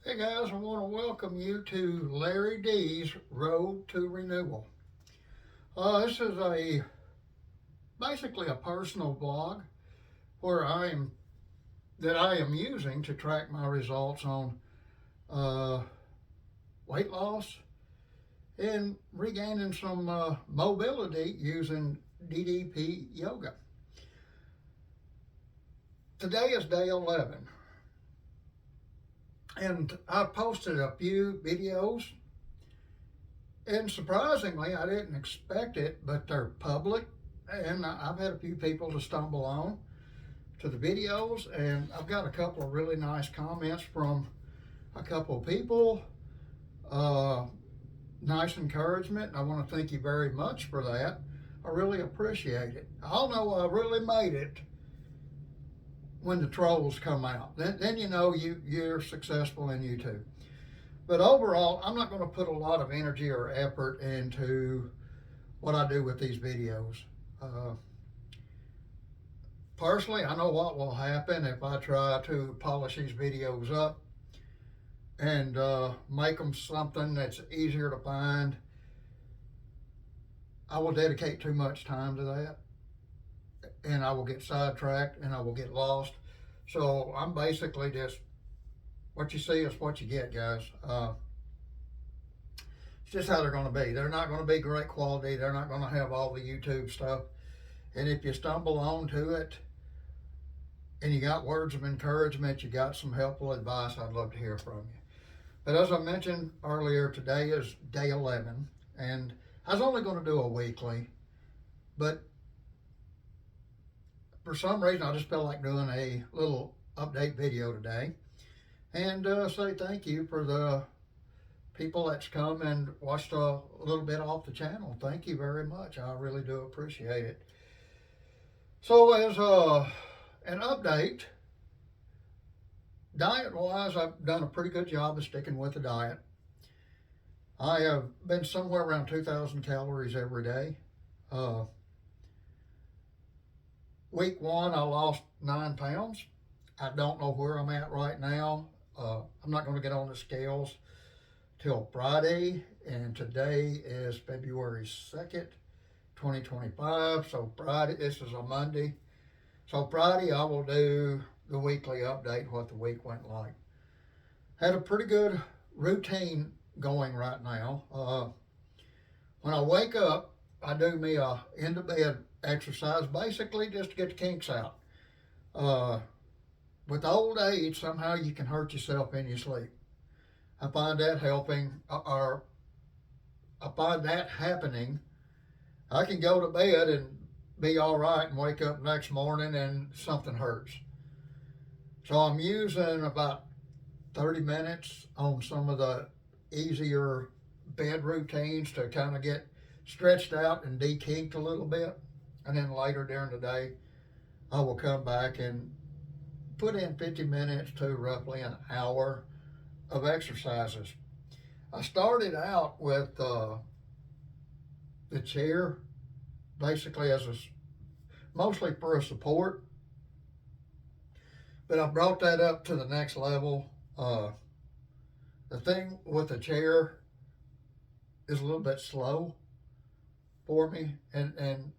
Hey guys, I want to welcome you to Larry D's Road to Renewal. This is basically a personal blog where I am using to track my results on uh, weight loss and regaining some mobility using DDP yoga. Today is day 11, and I posted a few videos. And surprisingly, I didn't expect it, but they're public. And I've had a few people to stumble on to the videos, and I've got a couple of really nice comments from a couple of people. Nice encouragement. I want to thank you very much for that. I really appreciate it. I know I really made it when the trolls come out. Then you know you're successful in YouTube. But overall, I'm not going to put a lot of energy or effort into what I do with these videos. Personally, I know what will happen if I try to polish these videos up and make them something that's easier to find. I will dedicate too much time to that, and I will get sidetracked and I will get lost. So I'm basically just, what you see is what you get, guys. It's just how they're going to be. They're not going to be great quality. They're not going to have all the YouTube stuff. And if you stumble onto it and you got words of encouragement, you got some helpful advice, I'd love to hear from you. But as I mentioned earlier, today is day 11, and I was only going to do a weekly, but for some reason I just felt like doing a little update video today and say thank you for the people that's come and watched a little bit off the channel. Thank you very much. I really do appreciate it. So as an update, diet-wise, I've done a pretty good job of sticking with the diet. I have been somewhere around 2,000 calories every day. Week 1, I lost 9 pounds. I don't know where I'm at right now. I'm not going to get on the scales till Friday, and today is February 2nd, 2025. So Friday, this is a Monday. So Friday, I will do the weekly update, what the week went like. Had a pretty good routine going right now. When I wake up, I do me a into bed exercise, basically just to get the kinks out. With old age, somehow you can hurt yourself in your sleep. I find that helping, or I find that happening. I can go to bed and be all right and wake up next morning and something hurts. So I'm using about 30 minutes on some of the easier bed routines to kind of get stretched out and dekinked a little bit. And then later during the day, I will come back and put in 50 minutes to roughly an hour of exercises. I started out with the chair, basically as mostly for a support, but I brought that up to the next level. The thing with the chair is a little bit slow for me, and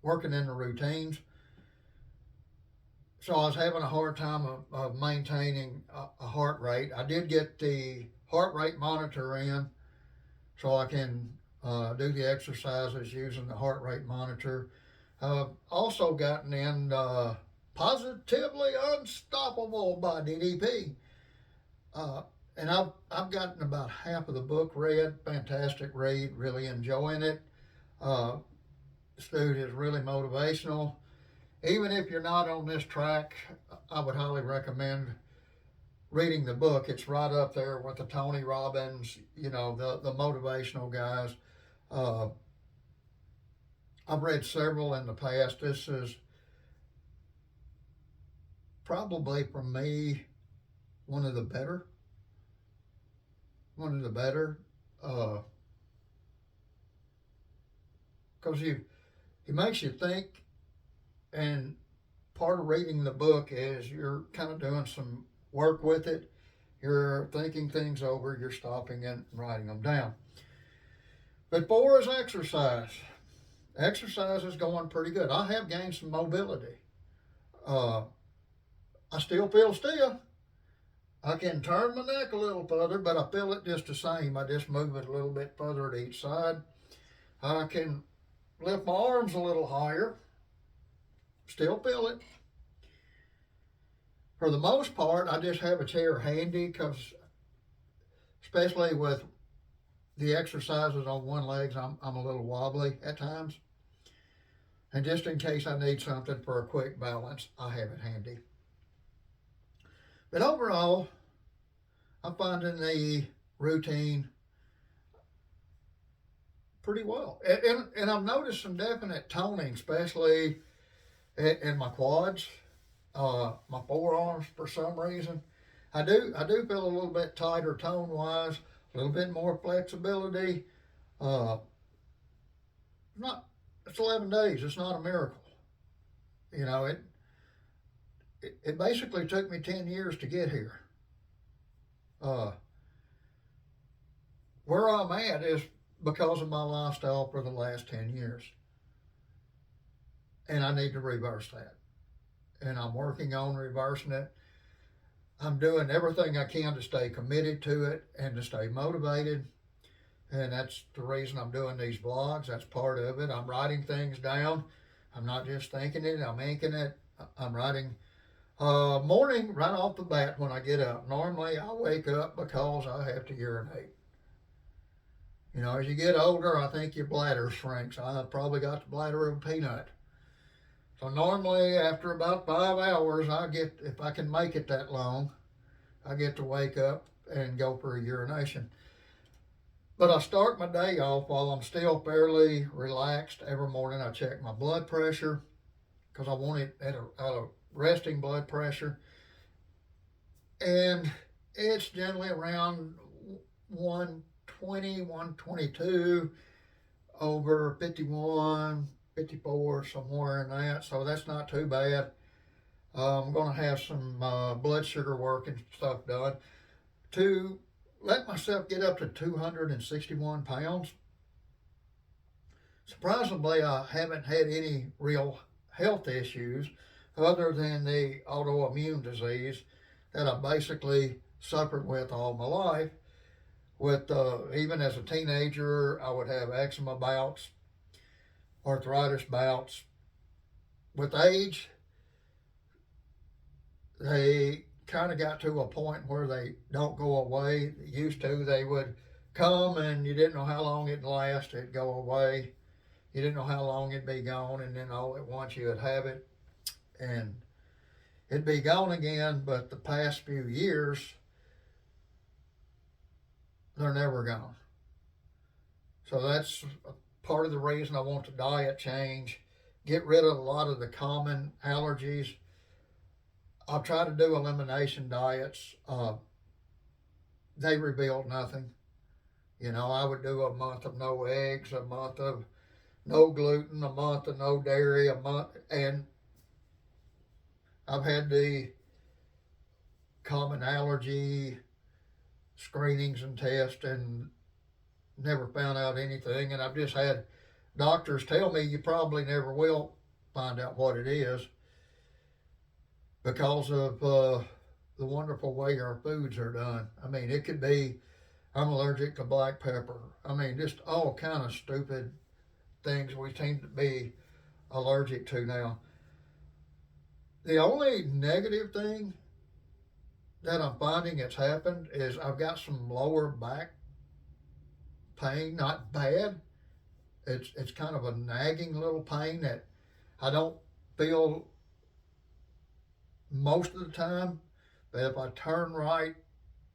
working in the routines. So I was having a hard time of maintaining a heart rate. I did get the heart rate monitor in, so I can do the exercises using the heart rate monitor. Also gotten in Positively Unstoppable by DDP. And I've gotten about half of the book read. Fantastic read, really enjoying it. This dude is really motivational. Even if you're not on this track, I would highly recommend reading the book. It's right up there with the Tony Robbins, the motivational guys. I've read several in the past. This is probably, for me, one of the better. Because he makes you think, and part of reading the book is you're kind of doing some work with it, You're thinking things over, you're stopping and writing them down. But 4 is exercise. Exercise is going pretty good. I have gained some mobility. Uh, I still feel stiff. I can turn my neck a little further, but I feel it just the same. I just move it a little bit further to each side. I can lift my arms a little higher. Still feel it. For the most part, I just have a chair handy because, especially with the exercises on one leg, I'm a little wobbly at times. And just in case I need something for a quick balance, I have it handy. But overall, I'm finding the routine pretty well. And I've noticed some definite toning, especially in my quads, my forearms for some reason. I do feel a little bit tighter tone wise, a little bit more flexibility. Not It's 11 days. It's not a miracle. You know, it basically took me 10 years to get here. Where I'm at is because of my lifestyle for the last 10 years. And I need to reverse that. And I'm working on reversing it. I'm doing everything I can to stay committed to it and to stay motivated. And that's the reason I'm doing these vlogs. That's part of it. I'm writing things down. I'm not just thinking it, I'm inking it. I'm writing. Morning, right off the bat when I get up. Normally I wake up because I have to urinate. You know, as you get older, I think your bladder shrinks. I've probably got the bladder of a peanut. So normally after about 5 hours, if I can make it that long, I get to wake up and go for a urination. But I start my day off while I'm still fairly relaxed. Every morning I check my blood pressure because I want it at a resting blood pressure. And it's generally around 120, 122 over 51, 54, somewhere in that. So that's not too bad. I'm going to have some blood sugar work and stuff done to let myself get up to 261 pounds. Surprisingly, I haven't had any real health issues other than the autoimmune disease that I basically suffered with all my life. With even as a teenager, I would have eczema bouts, arthritis bouts. With age, they kind of got to a point where they don't go away. Used to, they would come and you didn't know how long it'd last. It'd go away. You didn't know how long it'd be gone, and then all at once you would have it and it'd be gone again. But the past few years, they're never gone. So that's part of the reason I want the diet change. Get rid of a lot of the common allergies. I'll try to do elimination diets. They revealed nothing. You know, I would do a month of no eggs, a month of no gluten, a month of no dairy, a month, and I've had the common allergy screenings and tests and never found out anything. And I've just had doctors tell me you probably never will find out what it is because of the wonderful way our foods are done. I mean, it could be I'm allergic to black pepper. I mean, just all kind of stupid things we seem to be allergic to now. The only negative thing that I'm finding that's happened is I've got some lower back pain, not bad. It's kind of a nagging little pain that I don't feel most of the time, but if I turn right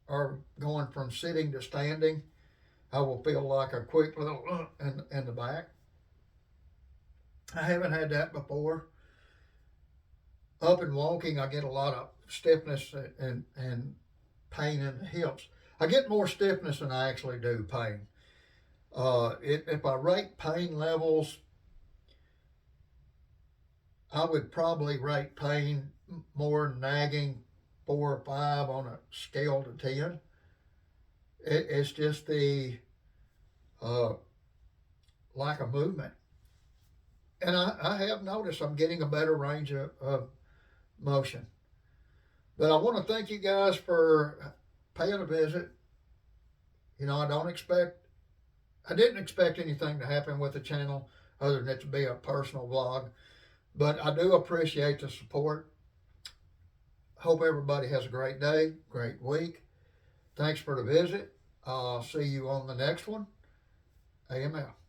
or going from sitting to standing, I will feel like a quick little in the back. I haven't had that before. Up and walking, I get a lot of stiffness and pain in the hips. I get more stiffness than I actually do pain. If I rate pain levels, I would probably rate pain more nagging 4 or 5 on a scale to 10. It's just the uh, lack of movement. And I have noticed I'm getting a better range of motion. But I want to thank you guys for paying a visit. You know, I didn't expect anything to happen with the channel other than it to be a personal vlog. But I do appreciate the support. Hope everybody has a great day, great week. Thanks for the visit. I'll see you on the next one. AML.